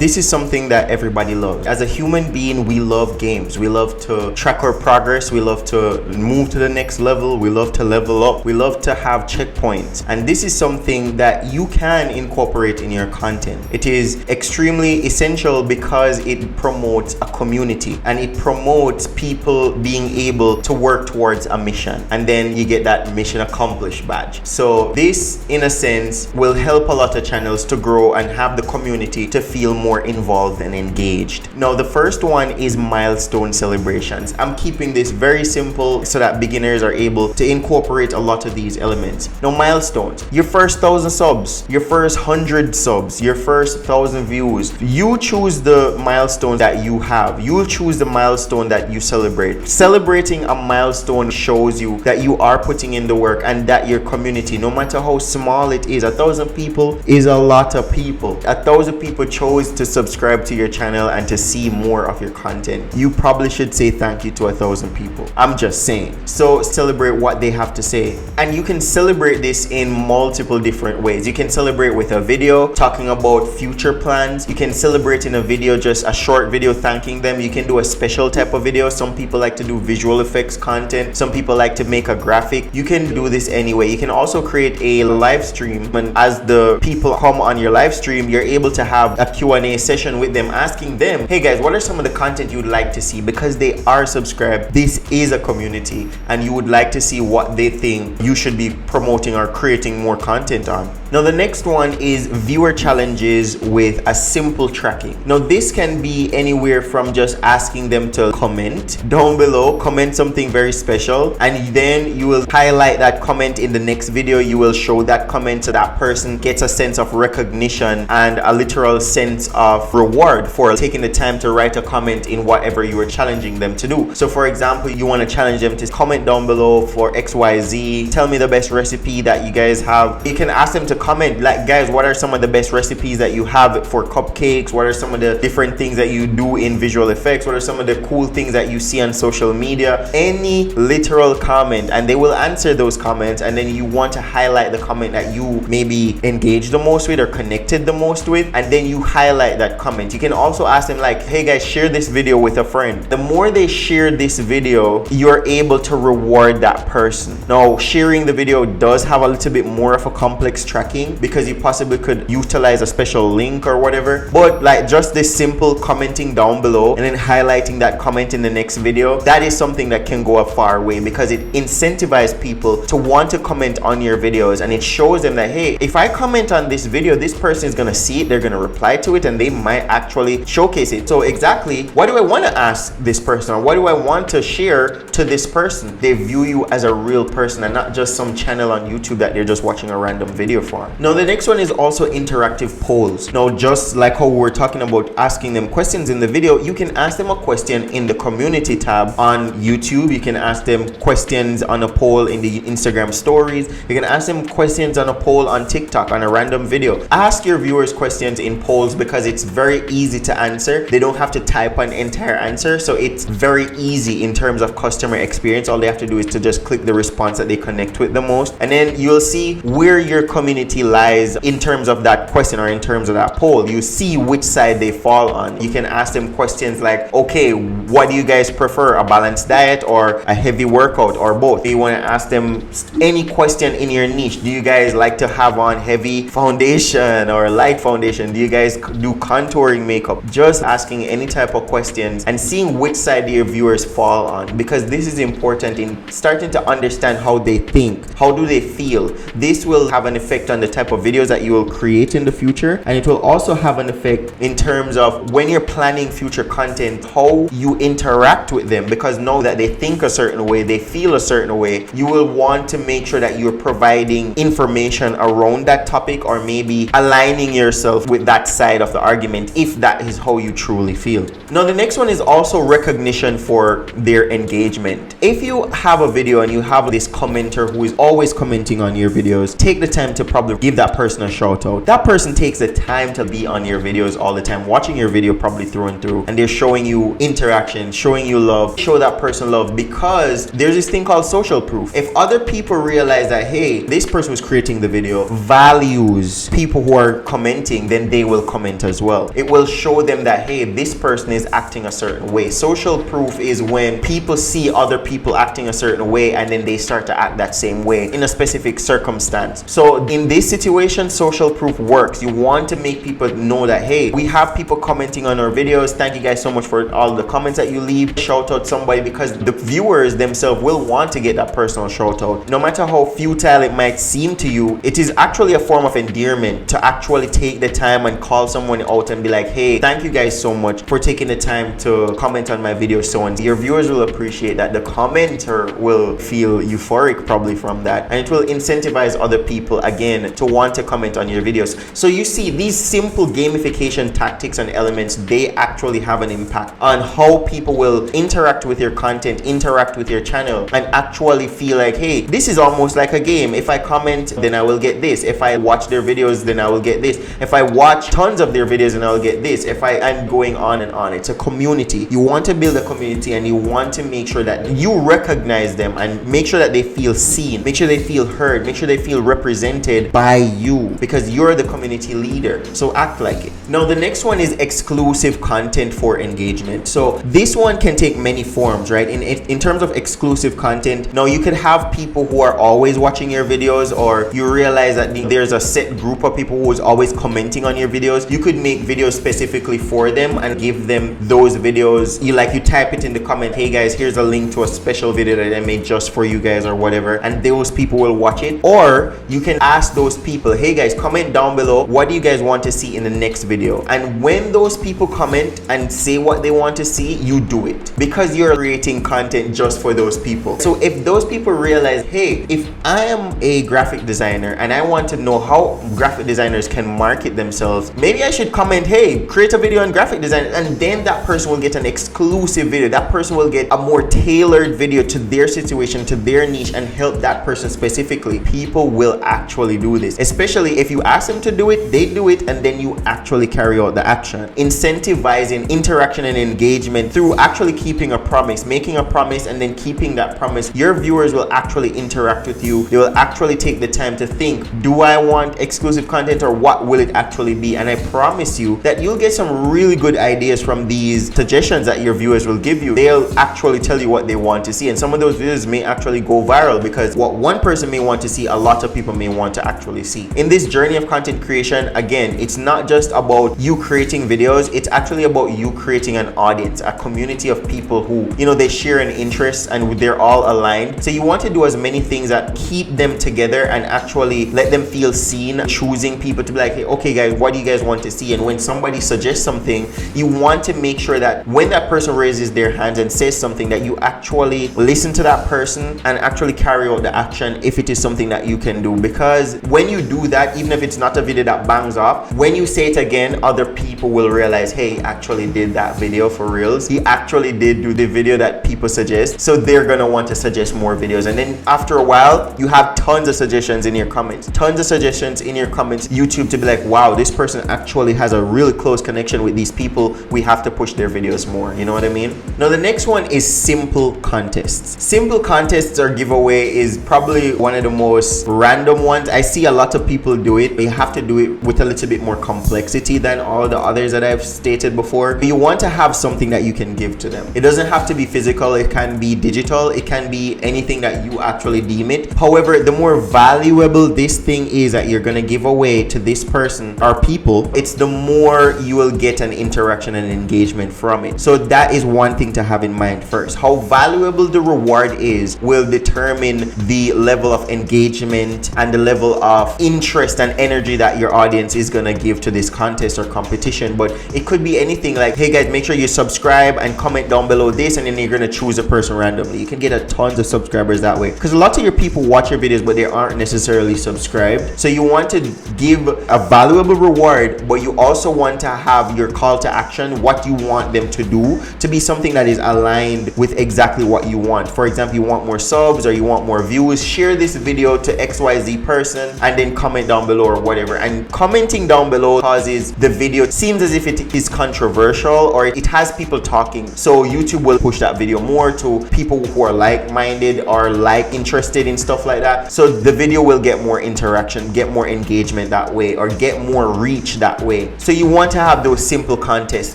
this is something that everybody loves. As a human being, we love games. We love to track our progress. We love to move to the next level. We love to level up. We love to have checkpoints. And this is something that you can incorporate in your content. It is extremely essential because it promotes a community and it promotes people being able to work towards a mission. And then you get that mission accomplished badge. So this, in a sense, will help a lot of channels to grow and have the community to feel more involved and engaged. Now, the first one is milestone celebrations. I'm keeping this very simple so that beginners are able to incorporate a lot of these elements. Now, milestones, your first 1,000 subs, your first 100 subs, your first 1,000 views. You choose the milestone that you have. You choose the milestone that you celebrate. Celebrating a milestone shows you that you are putting in the work and that your community, no matter how small it is, 1,000 people is a lot of people. 1,000 people chose to subscribe to your channel and to see more of your content. You probably should say thank you to 1,000 people. I'm just saying. So celebrate what they have to say. And you can celebrate this in multiple different ways. You can celebrate with a video talking about future plans. You can celebrate in a video, just a short video thanking them. You can do a special type of video. Some people like to do visual effects content. Some people like to make a graphic. You can do this anyway. You can also create a live stream, and as the people come on your live stream, you're able to have a Q&A session with them, asking them, hey guys, what are some of the content you'd like to see? Because they are subscribed, this is a community, and you would like to see what they think you should be promoting or creating more content on. Now, the next one is viewer challenges with a simple tracking. Now, this can be anywhere from just asking them to comment down below, comment something very special, and then you will highlight that comment in the next video. You will show that comment so that person gets a sense of recognition and a literal sense of reward for taking the time to write a comment in whatever you are challenging them to do. So for example, you want to challenge them to comment down below for XYZ, tell me the best recipe that you guys have. You can ask them to comment like, guys, what are some of the best recipes that you have for cupcakes? What are some of the different things that you do in visual effects? What are some of the cool things that you see on social media? Any literal comment, and they will answer those comments, and then you want to highlight the comment that you maybe engaged the most with or connected the most with, and then you highlight that comment. You can also ask them like, hey guys, share this video with a friend. The more they share this video, you're able to reward that person. Now, sharing the video does have a little bit more of a complex tracking because you possibly could utilize a special link or whatever, but like just this simple commenting down below and then highlighting that comment in the next video, that is something that can go a far way because it incentivizes people to want to comment on your videos, and it shows them that, hey, if I comment on this video, this person is going to see it, they're going to reply to it, and they might actually showcase it. So exactly, what do I want to ask this person, or what do I want to share to this person? They view you as a real person and not just some channel on YouTube that they're just watching a random video for. Now, the next one is also interactive polls. Now, just like how we were talking about asking them questions in the video, you can ask them a question in the community tab on YouTube. You can ask them questions on a poll in the Instagram stories. You can ask them questions on a poll on TikTok on a random video. Ask your viewers questions in polls because it's very easy to answer. They don't have to type an entire answer, so it's very easy in terms of customer experience. All they have to do is to just click the response that they connect with the most, and then you'll see where your community lies in terms of that question or in terms of that poll. You see which side they fall on. You can ask them questions like, okay, what do you guys prefer, a balanced diet or a heavy workout, or both? You want to ask them any question in your niche. Do you guys like to have on heavy foundation or light foundation? Do you guys do contouring makeup? Just asking any type of questions and seeing which side your viewers fall on, because this is important in starting to understand how they think, how do they feel. This will have an effect on the type of videos that you will create in the future, and it will also have an effect in terms of when you're planning future content, how you interact with them, because know that they think a certain way, they feel a certain way. You will want to make sure that you're providing information around that topic, or maybe aligning yourself with that side of the argument if that is how you truly feel. Now, the next one is also recognition for their engagement. If you have a video and you have this commenter who is always commenting on your videos, take the time to probably give that person a shout out. That person takes the time to be on your videos all the time, watching your video probably through and through, and they're showing you interaction, showing you love. Show that person love, because there's this thing called social proof. If other people realize that, hey, this person who's creating the video values people who are commenting, then they will comment as as well. It will show them that, hey, this person is acting a certain way. Social proof is when people see other people acting a certain way and then they start to act that same way in a specific circumstance. So in this situation, social proof works. You want to make people know that, hey, we have people commenting on our videos. Thank you guys so much for all the comments that you leave. Shout out somebody, because the viewers themselves will want to get that personal shout out. No matter how futile it might seem to you, it is actually a form of endearment to actually take the time and call someone out and be like, hey, thank you guys so much for taking the time to comment on my video. So on, your viewers will appreciate that. The commenter will feel euphoric probably from that, and it will incentivize other people again to want to comment on your videos. So you see, these simple gamification tactics and elements, they actually have an impact on how people will interact with your content, interact with your channel, and actually feel like, hey, this is almost like a game. If I comment, then I will get this. If I watch their videos, then I will get this. If I watch tons of their videos, then I'll get this. If I'm going on and on. It's a community. You want to build a community, and you want to make sure that you recognize them and make sure that they feel seen, make sure they feel heard, make sure they feel represented by you, because you're the community leader. So act like it. Now the next one is exclusive content for engagement. So this one can take many forms, right? In terms of exclusive content, now you could have people who are always watching your videos, or you realize that there's a set group of people who is always commenting on your videos. You could make videos specifically for them and give them those videos. You type it in the comment, hey guys, here's a link to a special video that I made just for you guys or whatever, and those people will watch it. Or you can ask those people, hey guys, comment down below, what do you guys want to see in the next video? And when those people comment and say what they want to see, you do it, because you're creating content just for those people. So if those people realize, hey, if I am a graphic designer and I want to know how graphic designers can market themselves, maybe I should comment, hey, create a video on graphic design, and then that person will get an exclusive video. That person will get a more tailored video to their situation, to their niche, and help that person specifically. People will actually do this, especially if you ask them to do it, they do it, and then you actually carry out the action. Incentivizing interaction and engagement through actually keeping a promise, making a promise, and then keeping that promise. Your viewers will actually interact with you. They will actually take the time to think, do I want exclusive content, or what will it actually be? And I promise you that you'll get some really good ideas from these suggestions that your viewers will give you. They'll actually tell you what they want to see, and some of those videos may actually go viral, because what one person may want to see, a lot of people may want to actually see. In this journey of content creation, again, it's not just about you creating videos, it's actually about you creating an audience, a community of people who, they share an interest and they're all aligned. So you want to do as many things that keep them together and actually let them feel seen, choosing people to be like, hey, okay guys, what do you guys want to see? And when somebody suggests something, you want to make sure that when that person raises their hands and says something, that you actually listen to that person and actually carry out the action if it is something that you can do. Because when you do that, even if it's not a video that bangs off, when you say it again, other people will realize, hey, he actually did that video for reals. He actually did do the video that people suggest. So they're gonna want to suggest more videos. And then after a while, you have tons of suggestions in your comments. YouTube to be like, wow, this person actually has a really close connection with these people. We have to push their videos more. You know what I mean? Now the next one is simple contests. Simple contests or giveaway is probably one of the most random ones. I see a lot of people do it, but you have to do it with a little bit more complexity than all the others that I've stated before. But you want to have something that you can give to them. It doesn't have to be physical, it can be digital, it can be anything that you actually deem it. However, the more valuable this thing is that you're gonna give away to this person or people, it's the more you will get an interaction and engagement from it. So that is one thing to have in mind first. How valuable the reward is will determine the level of engagement and the level of interest and energy that your audience is gonna give to this contest or competition. But it could be anything like, hey guys, make sure you subscribe and comment down below this, and then you're gonna choose a person randomly. You can get a tons of subscribers that way, because a lot of your people watch your videos but they aren't necessarily subscribed. So you want to give a valuable reward, but you also want to have your call to action, what you want them to do, to be something that is aligned with exactly what you want. For example, you want more subs or you want more views, share this video to XYZ person and then comment down below or whatever. And commenting down below causes the video seems as if it is controversial or it has people talking. So YouTube will push that video more to people who are like-minded or interested in stuff like that. So the video will get more interaction, get more engagement that way, or get more reach that way. way. So you want to have those simple contests,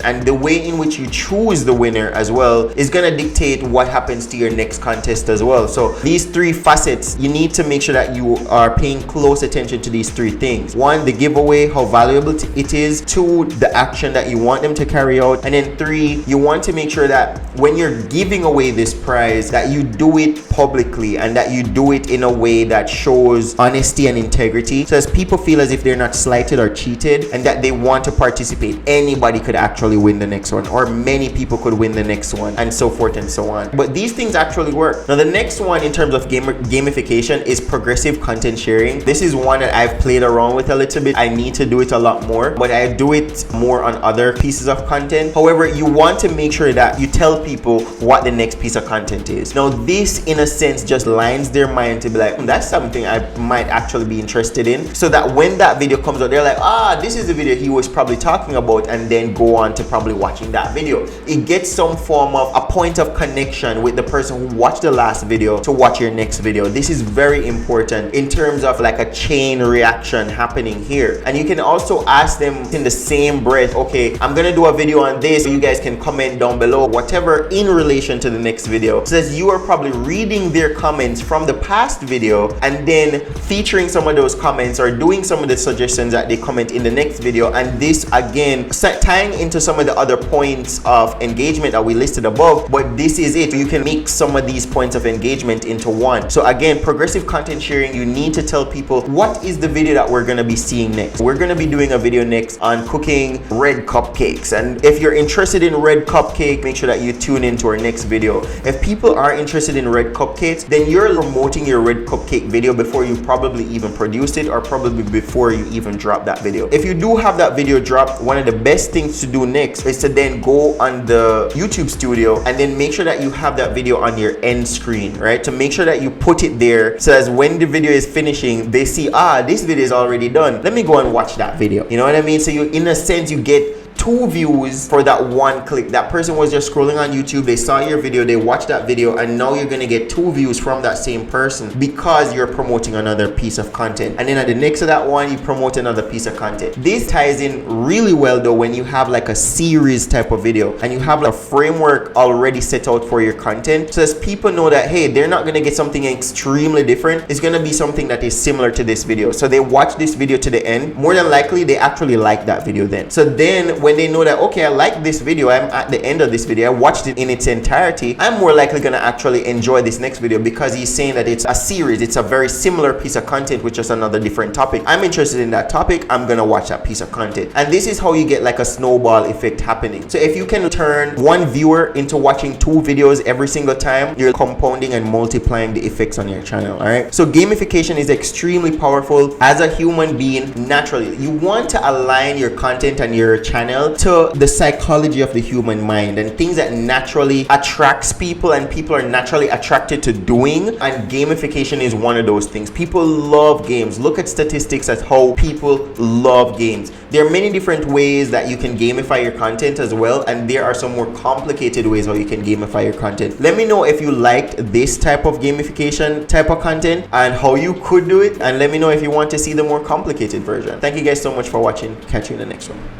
and the way in which you choose the winner as well is going to dictate what happens to your next contest as well. So these 3 facets, you need to make sure that you are paying close attention to these 3 things. 1, the giveaway, how valuable it is. 2, the action that you want them to carry out. And then 3, you want to make sure that when you're giving away this prize, that you do it publicly and that you do it in a way that shows honesty and integrity, so as people feel as if they're not slighted or cheated and that they want to participate. Anybody could actually win the next one, or many people could win the next one, and so forth and so on. But these things actually work. Now the next one in terms of gamification is progressive content sharing. This is one that I've played around with a little bit. I need to do it a lot more, but I do it more on other pieces of content. However, you want to make sure that you tell people what the next piece of content is. Now this in a sense just lines their mind to be like, that's something I might actually be interested in, so that when that video comes out, they're like, this is the video he was probably talking about, and then go on to probably watching that video. It gets some form of a point of connection with the person who watched the last video to watch your next video. This is very important in terms of like a chain reaction happening here. And you can also ask them in the same breath, okay, I'm gonna do a video on this, so you guys can comment down below whatever in relation to the next video, so as you are probably reading their comments from the past video and then featuring some of those comments or doing some of the suggestions that they comment in the next video. And this again tying into some of the other points of engagement that we listed above, but this is it. You can mix some of these points of engagement into one. So again, progressive content sharing, you need to tell people what is the video that we're going to be seeing next. We're going to be doing a video next on cooking red cupcakes, and if you're interested in red cupcake, make sure that you tune into our next video. If people are interested in red cupcakes, then you're promoting your red cupcake video before you probably even produced it, or probably before you even drop that video. If you do have that video dropped, one of the best things to do next is to then go on the YouTube studio and then make sure that you have that video on your end screen, right? To make sure that you put it there, so as when the video is finishing, they see, this video is already done. Let me go and watch that video. You know what I mean? So you, in a sense, you get 2 views for that 1 click. That person was just scrolling on YouTube, they saw your video, they watched that video, and now you're gonna get 2 views from that same person because you're promoting another piece of content. And then at the next to that one, you promote another piece of content. This ties in really well though when you have like a series type of video and you have like a framework already set out for your content, so as people know that, hey, they're not gonna get something extremely different, it's gonna be something that is similar to this video. So they watch this video to the end, more than likely they actually like that video then. So then when they know that, okay, I like this video, I'm at the end of this video, I watched it in its entirety, I'm more likely gonna actually enjoy this next video because he's saying that it's a series, it's a very similar piece of content with just another different topic. I'm interested in that topic, I'm gonna watch that piece of content. And this is how you get like a snowball effect happening. So if you can turn 1 viewer into watching 2 videos every single time, you're compounding and multiplying the effects on your channel. All right, so gamification is extremely powerful. As a human being, naturally you want to align your content and your channel to the psychology of the human mind and things that naturally attracts people and people are naturally attracted to doing, and gamification is one of those things. People love games. Look at statistics at how people love games. There are many different ways that you can gamify your content as well, and there are some more complicated ways how you can gamify your content. Let me know if you liked this type of gamification type of content and how you could do it, and let me know if you want to see the more complicated version. Thank you guys so much for watching. Catch you in the next one.